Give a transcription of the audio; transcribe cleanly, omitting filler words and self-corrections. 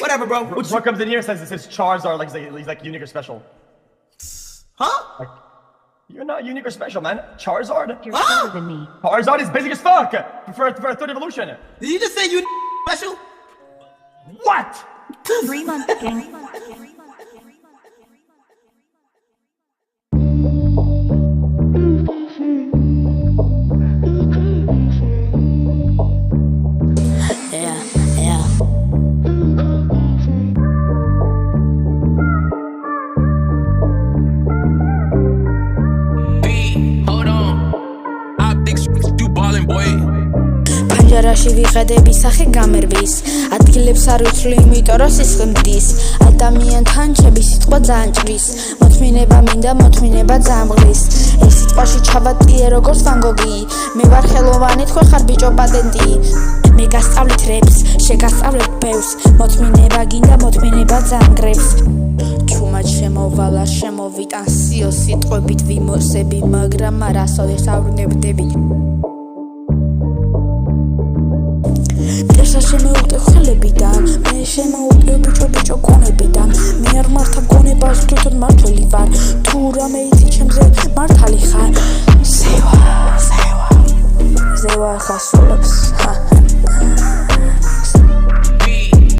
whatever, bro. What comes in here says Charizard, like he's like unique or special. Huh? Like, you're not unique or special, man. Charizard? You're better than me. Charizard is basic as fuck for a third evolution. Did you just say you special? What? 3 months, gang. Panjarashi ვიღადები სახე გამერვის ადგილებს არ ვიცვლი იმიტომ რომ სისხლმდის ადამიანთან ჩემი სიტყვა ძანჭვის მოთმინება მინდა მოთმინება ძამღლის ეს სიტყვაში ჩავატყიე როგორც ვან გოგი მე ვარ ხელოვანი თქვენ ხარ ბიჭო პატენტი მე გასწავლით რეპს შეგასწავლეთ ბევრს მოთმინება გინდა მოთმინება ძანგრებს ჩუმად შემოვალა შემოვიტან სიო სიტყვებით ვიმოსები მაგრამ არასოდეს საუბრნებდები შემოვუტე ხელებიდან მე შემოვუტე ბიჭო გონებიდან მე არ მართა გონებას თვითონ მართველი ვარ თუ რამე იცი ჩემზე მართალი ხარ ზევა ხასულობს